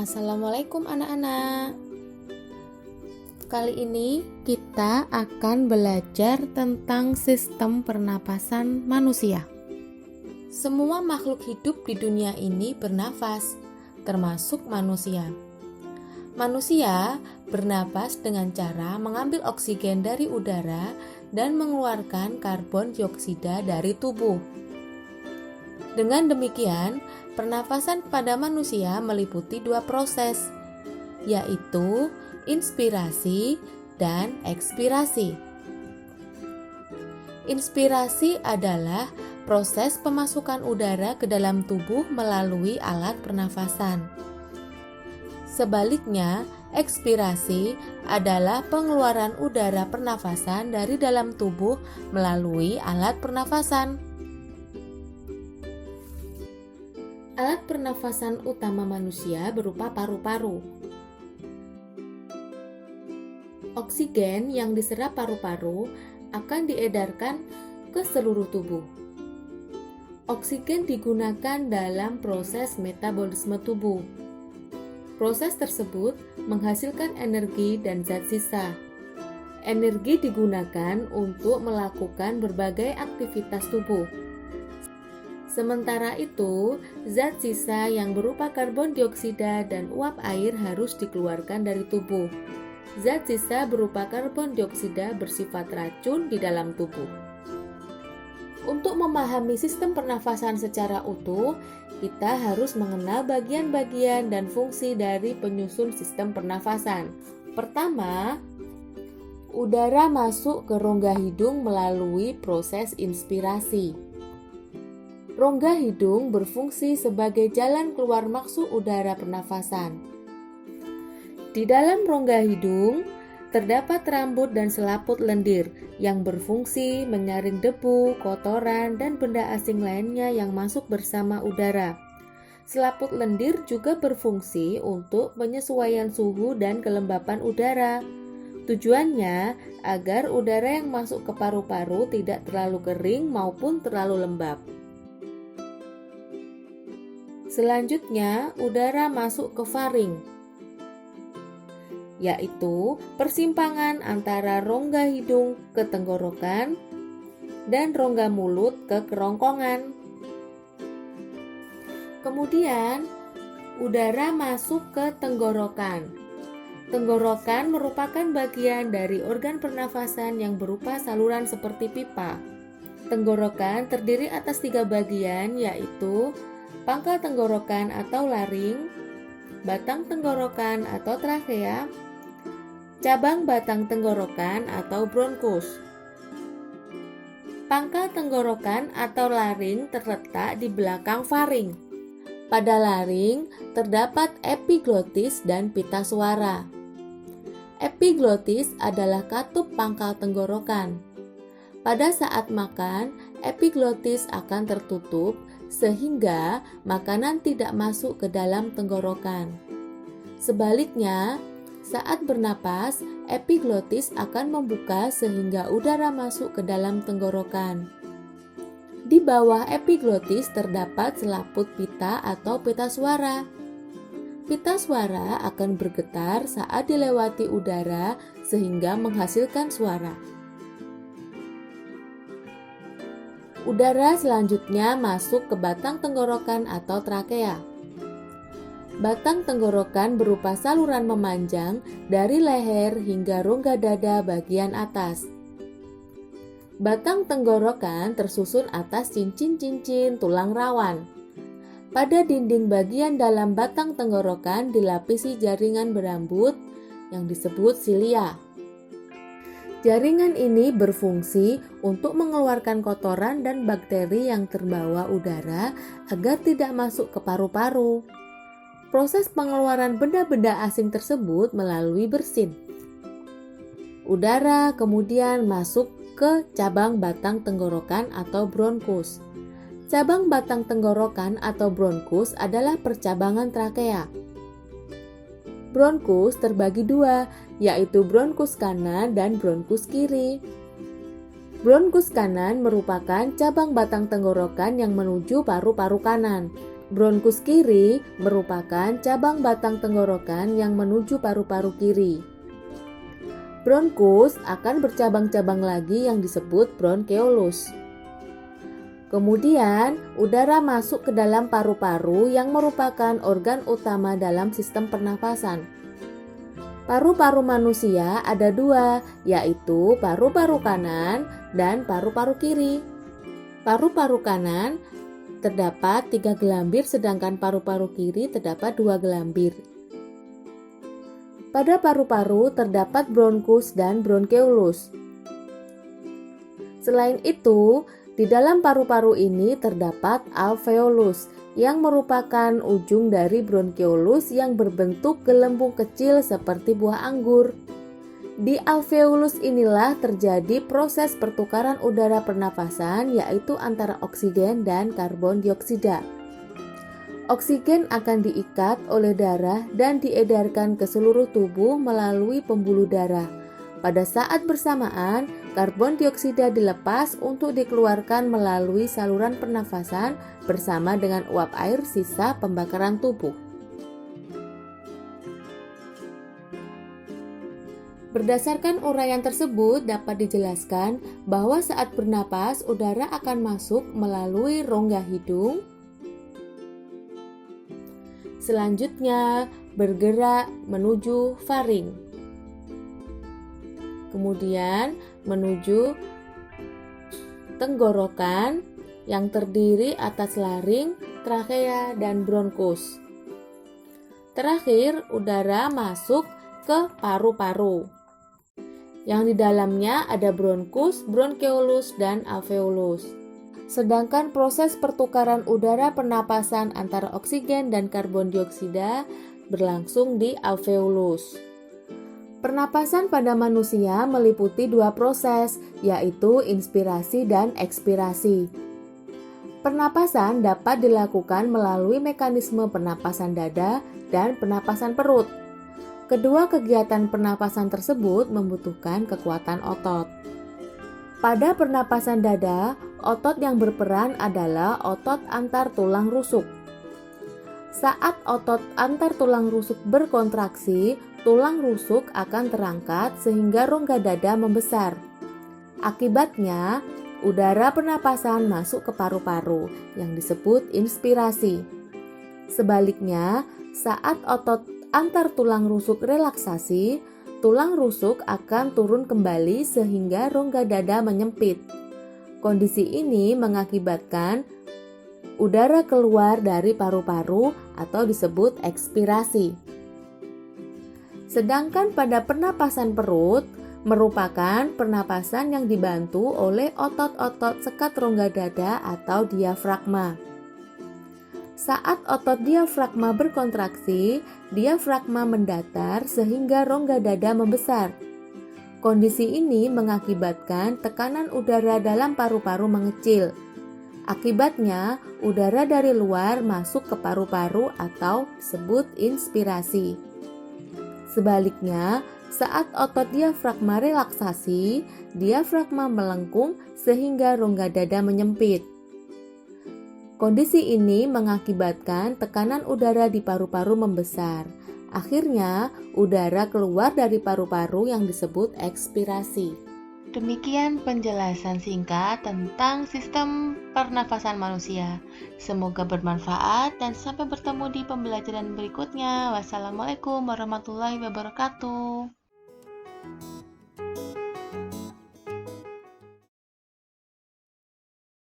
Assalamualaikum anak-anak. Kali ini kita akan belajar tentang sistem pernapasan manusia. Semua makhluk hidup di dunia ini bernafas, termasuk manusia. Manusia bernapas dengan cara mengambil oksigen dari udara dan mengeluarkan karbon dioksida dari tubuh. Dengan demikian, pernafasan pada manusia meliputi dua proses, yaitu inspirasi dan ekspirasi. Inspirasi adalah proses pemasukan udara ke dalam tubuh melalui alat pernafasan. Sebaliknya, ekspirasi adalah pengeluaran udara pernafasan dari dalam tubuh melalui alat pernafasan. Alat pernafasan utama manusia berupa paru-paru. Oksigen yang diserap paru-paru akan diedarkan ke seluruh tubuh. Oksigen digunakan dalam proses metabolisme tubuh. Proses tersebut menghasilkan energi dan zat sisa. Energi digunakan untuk melakukan berbagai aktivitas tubuh. Sementara itu, zat sisa yang berupa karbon dioksida dan uap air harus dikeluarkan dari tubuh. Zat sisa berupa karbon dioksida bersifat racun di dalam tubuh. Untuk memahami sistem pernafasan secara utuh, kita harus mengenal bagian-bagian dan fungsi dari penyusun sistem pernafasan. Pertama, udara masuk ke rongga hidung melalui proses inspirasi. Rongga hidung berfungsi sebagai jalan keluar masuk udara pernafasan. Di dalam rongga hidung terdapat rambut dan selaput lendir yang berfungsi menyaring debu, kotoran, dan benda asing lainnya yang masuk bersama udara. Selaput lendir juga berfungsi untuk penyesuaian suhu dan kelembapan udara. Tujuannya agar udara yang masuk ke paru-paru tidak terlalu kering maupun terlalu lembab. Selanjutnya, udara masuk ke faring, yaitu persimpangan antara rongga hidung ke tenggorokan dan rongga mulut ke kerongkongan. Kemudian, udara masuk ke tenggorokan. Tenggorokan merupakan bagian dari organ pernafasan yang berupa saluran seperti pipa. Tenggorokan terdiri atas 3 bagian, yaitu pangkal tenggorokan atau laring, batang tenggorokan atau trakea, cabang batang tenggorokan atau bronkus. Pangkal tenggorokan atau laring terletak di belakang faring. Pada laring terdapat epiglotis dan pita suara. Epiglotis adalah katup pangkal tenggorokan. Pada saat makan, epiglotis akan tertutup sehingga makanan tidak masuk ke dalam tenggorokan. Sebaliknya, saat bernapas, epiglotis akan membuka sehingga udara masuk ke dalam tenggorokan. Di bawah epiglotis terdapat selaput pita atau pita suara. Pita suara akan bergetar saat dilewati udara sehingga menghasilkan suara. Udara selanjutnya masuk ke batang tenggorokan atau trakea. Batang tenggorokan berupa saluran memanjang dari leher hingga rongga dada bagian atas. Batang tenggorokan tersusun atas cincin-cincin tulang rawan. Pada dinding bagian dalam batang tenggorokan dilapisi jaringan berambut yang disebut silia. Jaringan ini berfungsi untuk mengeluarkan kotoran dan bakteri yang terbawa udara agar tidak masuk ke paru-paru. Proses pengeluaran benda-benda asing tersebut melalui bersin. Udara kemudian masuk ke cabang batang tenggorokan atau bronkus. Cabang batang tenggorokan atau bronkus adalah percabangan trakea. Bronkus terbagi 2, yaitu bronkus kanan dan bronkus kiri. Bronkus kanan merupakan cabang batang tenggorokan yang menuju paru-paru kanan. Bronkus kiri merupakan cabang batang tenggorokan yang menuju paru-paru kiri. Bronkus akan bercabang-cabang lagi yang disebut bronkeolus. Kemudian, udara masuk ke dalam paru-paru yang merupakan organ utama dalam sistem pernafasan. Paru-paru manusia ada dua, yaitu paru-paru kanan dan paru-paru kiri. Paru-paru kanan terdapat 3 gelambir, sedangkan paru-paru kiri terdapat 2 gelambir. Pada paru-paru terdapat bronkus dan bronkeolus. Selain itu, di dalam paru-paru ini terdapat alveolus yang merupakan ujung dari bronkeolus yang berbentuk gelembung kecil seperti buah anggur. Di alveolus inilah terjadi proses pertukaran udara pernapasan, yaitu antara oksigen dan karbon dioksida. Oksigen akan diikat oleh darah dan diedarkan ke seluruh tubuh melalui pembuluh darah. Pada saat bersamaan, karbon dioksida dilepas untuk dikeluarkan melalui saluran pernafasan bersama dengan uap air sisa pembakaran tubuh. Berdasarkan uraian tersebut dapat dijelaskan bahwa saat bernapas udara akan masuk melalui rongga hidung, selanjutnya bergerak menuju faring, kemudian menuju tenggorokan yang terdiri atas laring, trakea, dan bronkus. Terakhir, udara masuk ke paru-paru, yang di dalamnya ada bronkus, bronkeolus, dan alveolus. Sedangkan proses pertukaran udara pernapasan antara oksigen dan karbon dioksida berlangsung di alveolus. Pernapasan pada manusia meliputi 2 proses, yaitu inspirasi dan ekspirasi. Pernapasan dapat dilakukan melalui mekanisme pernapasan dada dan pernapasan perut. Kedua kegiatan pernapasan tersebut membutuhkan kekuatan otot. Pada pernapasan dada, otot yang berperan adalah otot antar tulang rusuk. Saat otot antar tulang rusuk berkontraksi, tulang rusuk akan terangkat sehingga rongga dada membesar. Akibatnya, udara pernapasan masuk ke paru-paru yang disebut inspirasi. Sebaliknya, saat otot antar tulang rusuk relaksasi, tulang rusuk akan turun kembali sehingga rongga dada menyempit. Kondisi ini mengakibatkan udara keluar dari paru-paru atau disebut ekspirasi. Sedangkan pada pernapasan perut merupakan pernapasan yang dibantu oleh otot-otot sekat rongga dada atau diafragma. Saat otot diafragma berkontraksi, diafragma mendatar sehingga rongga dada membesar. Kondisi ini mengakibatkan tekanan udara dalam paru-paru mengecil. Akibatnya, udara dari luar masuk ke paru-paru atau disebut inspirasi. Sebaliknya, saat otot diafragma relaksasi, diafragma melengkung sehingga rongga dada menyempit. Kondisi ini mengakibatkan tekanan udara di paru-paru membesar. Akhirnya, udara keluar dari paru-paru yang disebut ekspirasi. Demikian penjelasan singkat tentang sistem pernafasan manusia. Semoga bermanfaat dan sampai bertemu di pembelajaran berikutnya. Wassalamualaikum warahmatullahi wabarakatuh.